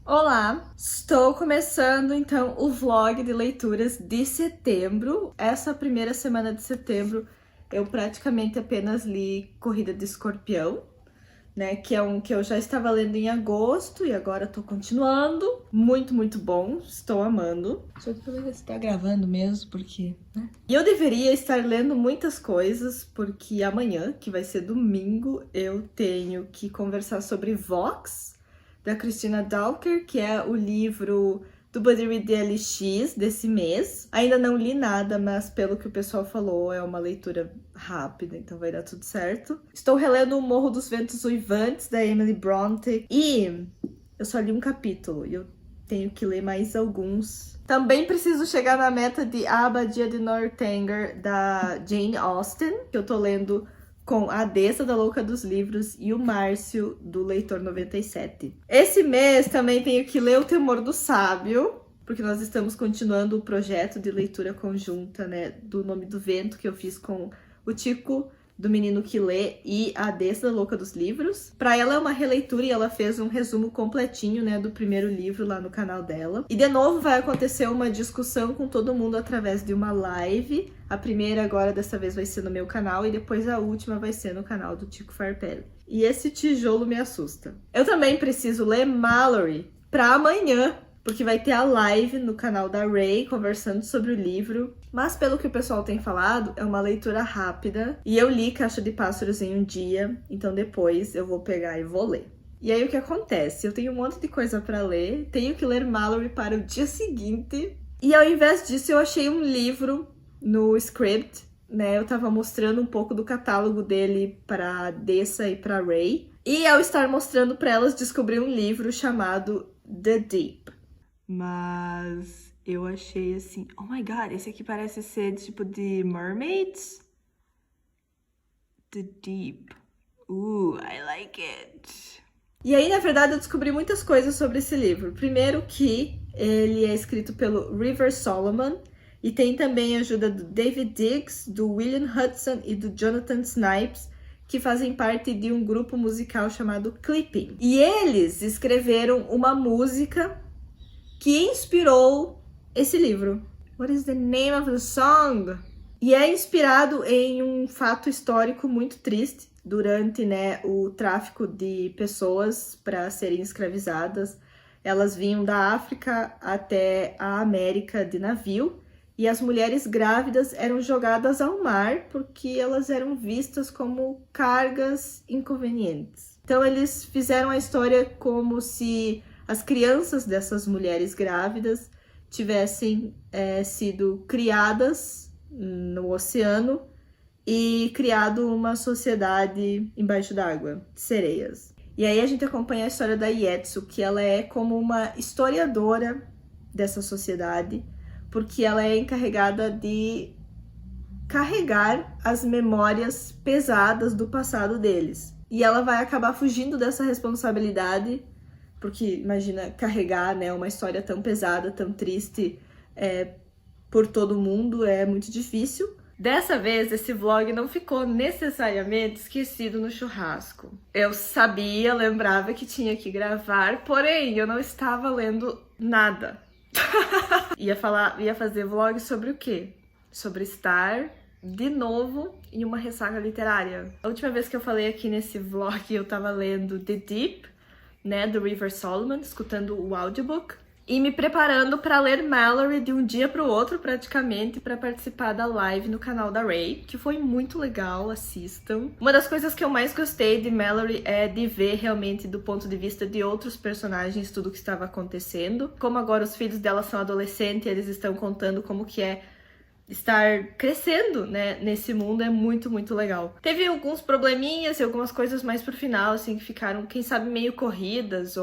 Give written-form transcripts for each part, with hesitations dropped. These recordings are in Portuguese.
Olá, estou começando então o vlog de leituras de setembro. Essa primeira semana de setembro eu praticamente apenas li Corrida de Escorpião, né? Que é um que eu já estava lendo em agosto e agora tô continuando. Muito bom, estou amando. Deixa eu ver se tá gravando mesmo, porque, né? E eu deveria estar lendo muitas coisas, porque amanhã, que vai ser domingo, eu tenho que conversar sobre Vox, da Christina Dalker, que é o livro do Buddy Read DLX desse mês. Ainda não li nada, mas pelo que o pessoal falou, é uma leitura rápida, então vai dar tudo certo. Estou relendo O Morro dos Ventos Uivantes, da Emily Bronte, e eu só li um capítulo, e eu tenho que ler mais alguns. Também preciso chegar na meta de A Abadia de Northanger, da Jane Austen, que eu tô lendo com a Dessa da Louca dos Livros e o Márcio do Leitor 97. Esse mês também tenho que ler O Temor do Sábio, porque nós estamos continuando o projeto de leitura conjunta, né, do Nome do Vento, que eu fiz com o Tico, do Menino que Lê, e a Dessa da Louca dos Livros. Para ela é uma releitura e ela fez um resumo completinho, né, do primeiro livro lá no canal dela. E de novo vai acontecer uma discussão com todo mundo através de uma live. A primeira agora, dessa vez, vai ser no meu canal e depois a última vai ser no canal do Tico Farpelli. E esse tijolo me assusta. Eu também preciso ler Mallory para amanhã, porque vai ter a live no canal da Ray conversando sobre o livro. Mas pelo que o pessoal tem falado, é uma leitura rápida. E eu li Caixa de Pássaros em um dia, então depois eu vou pegar e vou ler. E aí o que acontece? Eu tenho um monte de coisa para ler, tenho que ler Mallory para o dia seguinte. E ao invés disso eu achei um livro no Scribd, né? Eu tava mostrando um pouco do catálogo dele para Dessa e para Ray. E ao estar mostrando para elas, descobri um livro chamado The Deep. Mas eu achei assim, oh my god, esse aqui parece ser tipo de Mermaids. The Deep. I like it. E aí, na verdade, eu descobri muitas coisas sobre esse livro. Primeiro que ele é escrito pelo River Solomon e tem também a ajuda do David Diggs, do William Hudson e do Jonathan Snipes, que fazem parte de um grupo musical chamado Clipping. E eles escreveram uma música que inspirou esse livro. What is the name of the song? E é inspirado em um fato histórico muito triste durante, né, o tráfico de pessoas para serem escravizadas. Elas vinham da África até a América de navio e as mulheres grávidas eram jogadas ao mar porque elas eram vistas como cargas inconvenientes. Então eles fizeram a história como se as crianças dessas mulheres grávidas tivessem sido criadas no oceano e criado uma sociedade embaixo d'água, sereias. E aí a gente acompanha a história da Ietsu, que ela é como uma historiadora dessa sociedade, porque ela é encarregada de carregar as memórias pesadas do passado deles. E ela vai acabar fugindo dessa responsabilidade, porque imagina carregar, né, uma história tão pesada, tão triste por todo mundo, é muito difícil. Dessa vez, esse vlog não ficou necessariamente esquecido no churrasco. Eu sabia, lembrava que tinha que gravar, porém eu não estava lendo nada. ia fazer vlog sobre o quê? Sobre estar de novo em uma ressaca literária. A última vez que eu falei aqui nesse vlog, eu tava lendo The Deep, né, do River Solomon, escutando o audiobook e me preparando para ler Mallory de um dia para o outro, praticamente, para participar da live no canal da Ray, que foi muito legal, assistam. Uma das coisas que eu mais gostei de Mallory é de ver realmente do ponto de vista de outros personagens tudo o que estava acontecendo. Como agora os filhos dela são adolescentes, eles estão contando como que é estar crescendo, né, nesse mundo, é muito legal. Teve alguns probleminhas e algumas coisas mais pro final, assim, que ficaram, quem sabe, meio corridas,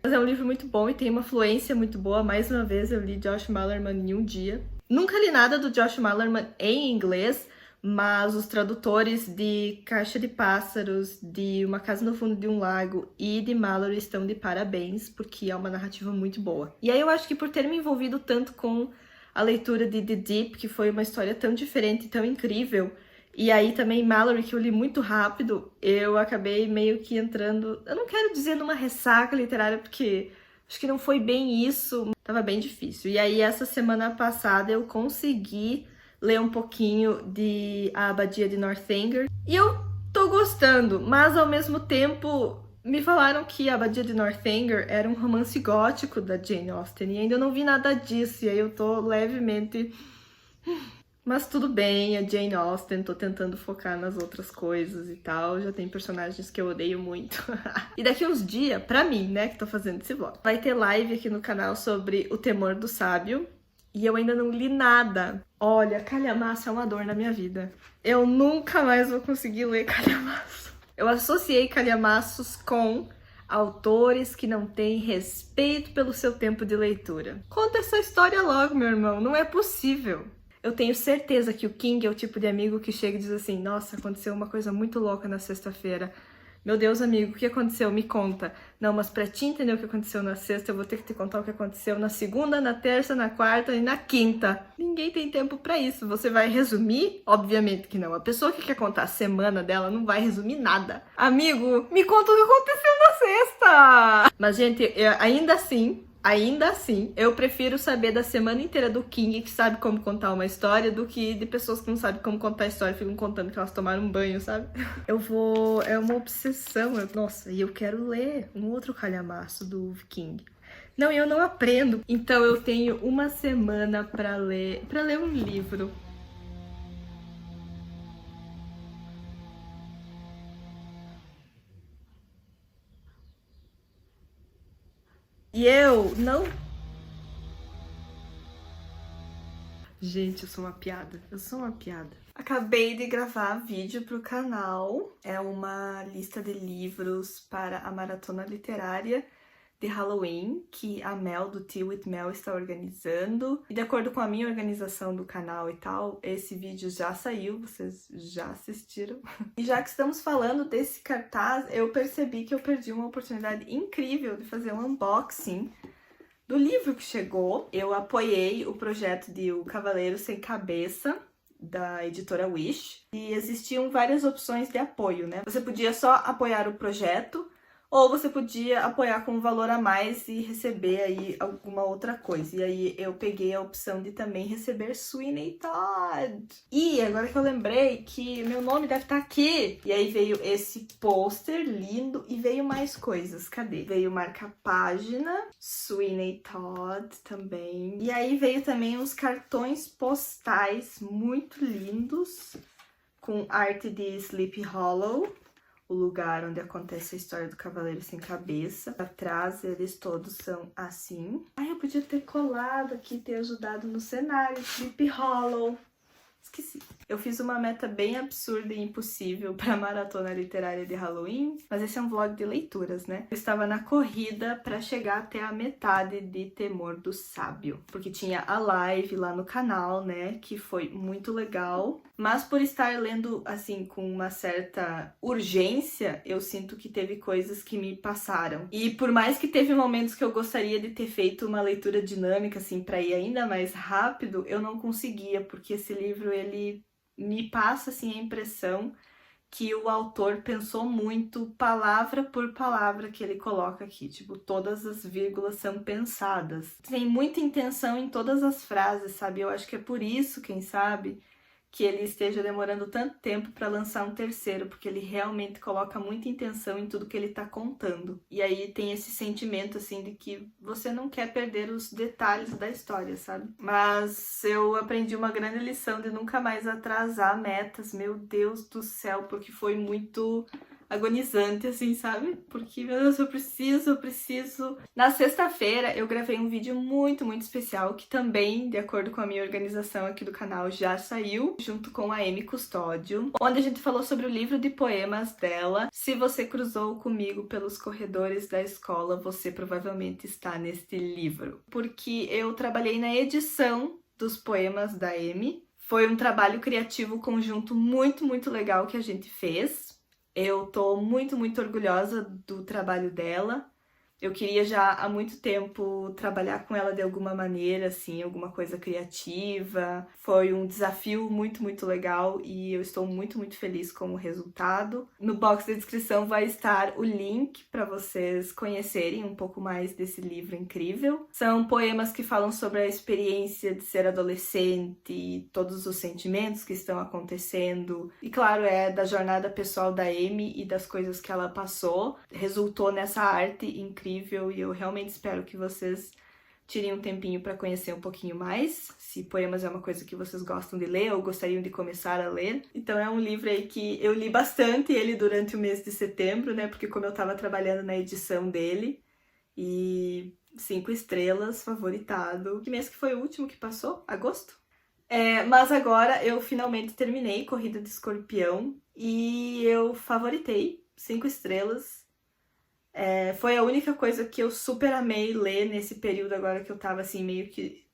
mas é um livro muito bom e tem uma fluência muito boa. Mais uma vez, eu li Josh Malerman em um dia. Nunca li nada do Josh Malerman em inglês, mas os tradutores de Caixa de Pássaros, de Uma Casa no Fundo de um Lago e de Mallory estão de parabéns, porque é uma narrativa muito boa. E aí eu acho que por ter me envolvido tanto com a leitura de The Deep, que foi uma história tão diferente, tão incrível, e aí também Mallory, que eu li muito rápido, eu acabei meio que entrando, eu não quero dizer numa ressaca literária, porque Acho que não foi bem isso, tava bem difícil. E aí, essa semana passada, eu consegui ler um pouquinho de A Abadia de Northanger. E eu tô gostando, mas ao mesmo tempo me falaram que A Abadia de Northanger era um romance gótico da Jane Austen. E ainda não vi nada disso, e aí eu tô levemente... Mas tudo bem, a Jane Austen, tô tentando focar nas outras coisas e tal. Já tem personagens que eu odeio muito. E daqui uns dias, pra mim, né, que tô fazendo esse vlog, vai ter live aqui no canal sobre O Temor do Sábio. E eu ainda não li nada. Olha, calhamaço é uma dor na minha vida. Eu nunca mais vou conseguir ler calhamaço. Eu associei calhamaços com autores que não têm respeito pelo seu tempo de leitura. Conta essa história logo, meu irmão. Não é possível. Eu tenho certeza que o King é o tipo de amigo que chega e diz assim: nossa, aconteceu uma coisa muito louca na sexta-feira. Meu Deus, amigo, o que aconteceu? Me conta. Não, mas pra te entender o que aconteceu na sexta, eu vou ter que te contar o que aconteceu na segunda, na terça, na quarta e na quinta. Ninguém tem tempo pra isso. Você vai resumir? Obviamente que não. A pessoa que quer contar a semana dela não vai resumir nada. Amigo, me conta o que aconteceu na sexta! Mas, gente, Ainda assim, eu prefiro saber da semana inteira do King, que sabe como contar uma história, do que de pessoas que não sabem como contar a história e ficam contando que elas tomaram um banho, sabe? É uma obsessão. Nossa, e eu quero ler um outro calhamaço do King. Não, eu não aprendo. Então eu tenho uma semana pra ler um livro. E eu não... Gente, eu sou uma piada. Eu sou uma piada. Acabei de gravar vídeo pro canal. É uma lista de livros para a maratona literária de Halloween, que a Mel, do Tea with Mel, está organizando. E de acordo com a minha organização do canal e tal, esse vídeo já saiu, vocês já assistiram. E já que estamos falando desse cartaz, eu percebi que eu perdi uma oportunidade incrível de fazer um unboxing do livro que chegou. Eu apoiei o projeto de O Cavaleiro Sem Cabeça, da editora Wish, e existiam várias opções de apoio, né? Você podia só apoiar o projeto, ou você podia apoiar com um valor a mais e receber aí alguma outra coisa. E aí eu peguei a opção de também receber Sweeney Todd. E agora que eu lembrei que meu nome deve estar aqui. E aí veio esse pôster lindo e veio mais coisas. Cadê? Veio marca-página, Sweeney Todd também. E aí veio também uns cartões postais muito lindos, com arte de Sleepy Hollow, o lugar onde acontece a história do Cavaleiro Sem Cabeça. Atrás, eles todos são assim. Ai, eu podia ter colado aqui, ter ajudado no cenário. Sleepy Hollow. Esqueci. Eu fiz uma meta bem absurda e impossível para a maratona literária de Halloween, mas esse é um vlog de leituras, né? Eu estava na corrida para chegar até a metade de Temor do Sábio, porque tinha a live lá no canal, né? Que foi muito legal. Mas por estar lendo, assim, com uma certa urgência, eu sinto que teve coisas que me passaram. E por mais que teve momentos que eu gostaria de ter feito uma leitura dinâmica, assim, para ir ainda mais rápido, eu não conseguia, porque esse livro, ele me passa, assim, a impressão que o autor pensou muito palavra por palavra que ele coloca aqui. Tipo, todas as vírgulas são pensadas. Tem muita intenção em todas as frases, sabe? Eu acho que é por isso, quem sabe, que ele esteja demorando tanto tempo para lançar um terceiro, porque ele realmente coloca muita intenção em tudo que ele tá contando. E aí tem esse sentimento, assim, de que você não quer perder os detalhes da história, sabe? Mas eu aprendi uma grande lição de nunca mais atrasar metas, meu Deus do céu, porque foi muito agonizante, assim, sabe? Porque, meu Deus, eu preciso. Na sexta-feira, eu gravei um vídeo muito, muito especial, que também, de acordo com a minha organização aqui do canal, já saiu, junto com a Amy Custódio, onde a gente falou sobre o livro de poemas dela. Se você cruzou comigo pelos corredores da escola, você provavelmente está neste livro, porque eu trabalhei na edição dos poemas da Amy. Foi um trabalho criativo conjunto muito, muito legal que a gente fez. Eu tô muito, muito orgulhosa do trabalho dela. Eu queria já há muito tempo trabalhar com ela de alguma maneira, assim, alguma coisa criativa. Foi um desafio muito legal e eu estou muito feliz com o resultado. No box da descrição vai estar o link para vocês conhecerem um pouco mais desse livro incrível. São poemas que falam sobre a experiência de ser adolescente, todos os sentimentos que estão acontecendo. E claro, é da jornada pessoal da Amy e das coisas que ela passou. Resultou nessa arte incrível e eu realmente espero que vocês tirem um tempinho para conhecer um pouquinho mais, se poemas é uma coisa que vocês gostam de ler ou gostariam de começar a ler. Então é um livro aí que eu li bastante ele durante o mês de setembro, né, porque como eu tava trabalhando na edição dele, e 5 estrelas, favoritado. Que mês que foi o último que passou? Agosto? Mas agora eu finalmente terminei Corrida de Escorpião e eu favoritei 5 estrelas. Foi a única coisa que eu super amei ler nesse período agora que eu tava assim meio que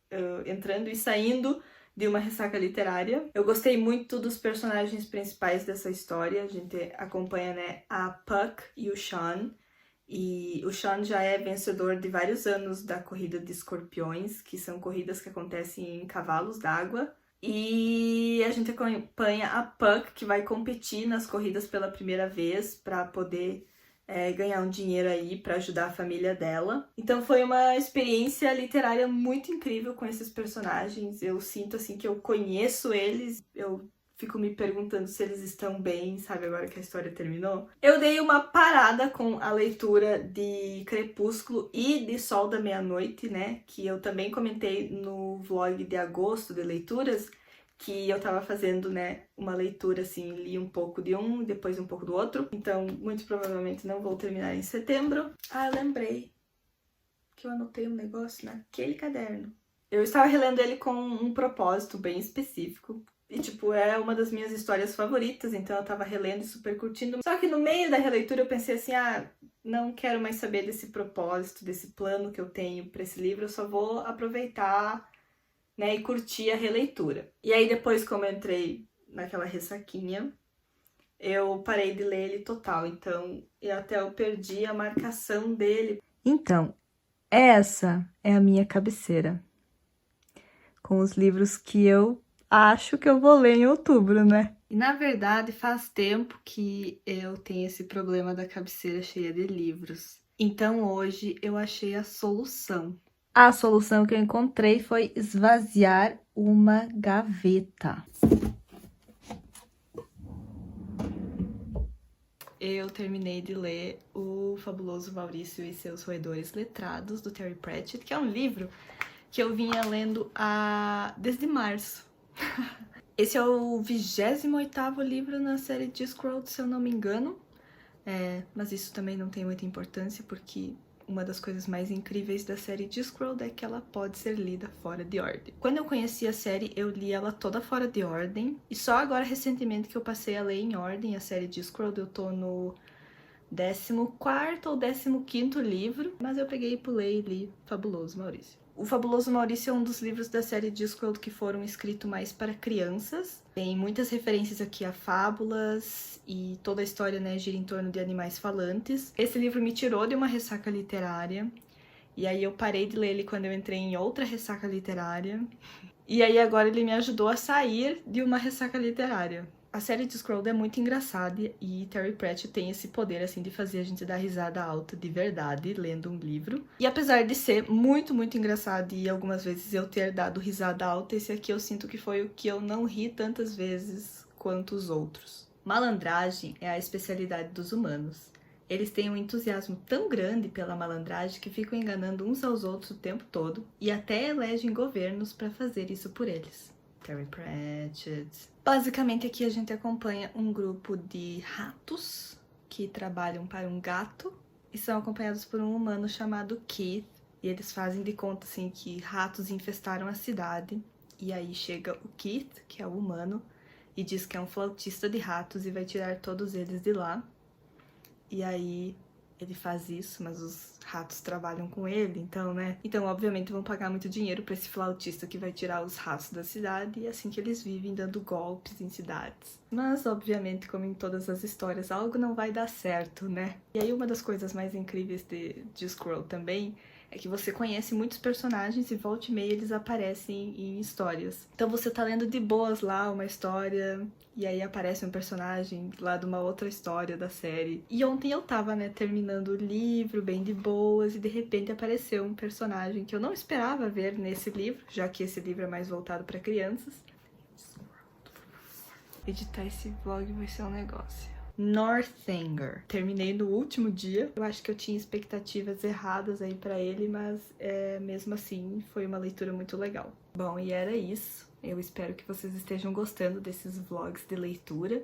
entrando e saindo de uma ressaca literária. Eu gostei muito dos personagens principais dessa história. A gente acompanha, né, a Puck e o Sean. E o Sean já é vencedor de vários anos da Corrida de Escorpiões, que são corridas que acontecem em cavalos d'água. E a gente acompanha a Puck, que vai competir nas corridas pela primeira vez para poder ganhar um dinheiro aí para ajudar a família dela. Então foi uma experiência literária muito incrível com esses personagens. Eu sinto assim que eu conheço eles, eu fico me perguntando se eles estão bem, sabe, agora que a história terminou. Eu dei uma parada com a leitura de Crepúsculo e de Sol da Meia-Noite, né, que eu também comentei no vlog de agosto de leituras, que eu tava fazendo, né, uma leitura assim, li um pouco de um, depois um pouco do outro. Então, muito provavelmente não vou terminar em setembro. Ah, eu lembrei que eu anotei um negócio naquele caderno. Eu estava relendo ele com um propósito bem específico. E, tipo, é uma das minhas histórias favoritas, então eu tava relendo e super curtindo. Só que no meio da releitura eu pensei assim, não quero mais saber desse propósito, desse plano que eu tenho pra esse livro, eu só vou aproveitar, né, e curtir a releitura. E aí depois, como eu entrei naquela ressaquinha, eu parei de ler ele total, então eu perdi a marcação dele. Então, essa é a minha cabeceira, com os livros que eu acho que eu vou ler em outubro, né? E na verdade faz tempo que eu tenho esse problema da cabeceira cheia de livros. Então hoje eu achei a solução. A solução que eu encontrei foi esvaziar uma gaveta. Eu terminei de ler O Fabuloso Maurício e Seus Roedores Letrados, do Terry Pratchett, que é um livro que eu vinha lendo desde março. Esse é o 28º livro na série Discworld, se eu não me engano. Mas isso também não tem muita importância, porque uma das coisas mais incríveis da série Discworld é que ela pode ser lida fora de ordem. Quando eu conheci a série, eu li ela toda fora de ordem, e só agora recentemente que eu passei a ler em ordem a série Discworld. Eu tô no 14º ou 15º livro, mas eu peguei e pulei e li Fabuloso Maurício. O Fabuloso Maurício é um dos livros da série Discworld que foram escritos mais para crianças. Tem muitas referências aqui a fábulas e toda a história, né, gira em torno de animais falantes. Esse livro me tirou de uma ressaca literária, e aí eu parei de ler ele quando eu entrei em outra ressaca literária. E aí agora ele me ajudou a sair de uma ressaca literária. A série Discworld é muito engraçada e Terry Pratchett tem esse poder, assim, de fazer a gente dar risada alta de verdade lendo um livro. E apesar de ser muito engraçado e algumas vezes eu ter dado risada alta, esse aqui eu sinto que foi o que eu não ri tantas vezes quanto os outros. Malandragem é a especialidade dos humanos. Eles têm um entusiasmo tão grande pela malandragem que ficam enganando uns aos outros o tempo todo e até elegem governos para fazer isso por eles. Terry Pratchett. Basicamente aqui a gente acompanha um grupo de ratos que trabalham para um gato e são acompanhados por um humano chamado Keith. E eles fazem de conta assim que ratos infestaram a cidade. E aí chega o Keith, que é o humano, e diz que é um flautista de ratos e vai tirar todos eles de lá. E aí ele faz isso, mas os ratos trabalham com ele, então, né? Então, obviamente, vão pagar muito dinheiro pra esse flautista que vai tirar os ratos da cidade, e é assim que eles vivem, dando golpes em cidades. Mas, obviamente, como em todas as histórias, algo não vai dar certo, né? E aí, uma das coisas mais incríveis de Discworld também é que você conhece muitos personagens e volta e meia eles aparecem em histórias. Então você tá lendo de boas lá uma história e aí aparece um personagem lá de uma outra história da série. E ontem eu tava, né, terminando o livro, bem de boas, e de repente apareceu um personagem que eu não esperava ver nesse livro, já que esse livro é mais voltado para crianças. Editar esse vlog vai ser um negócio. Northanger. Terminei no último dia. Eu acho que eu tinha expectativas erradas aí pra ele, mas mesmo assim foi uma leitura muito legal. Bom, e era isso. Eu espero que vocês estejam gostando desses vlogs de leitura.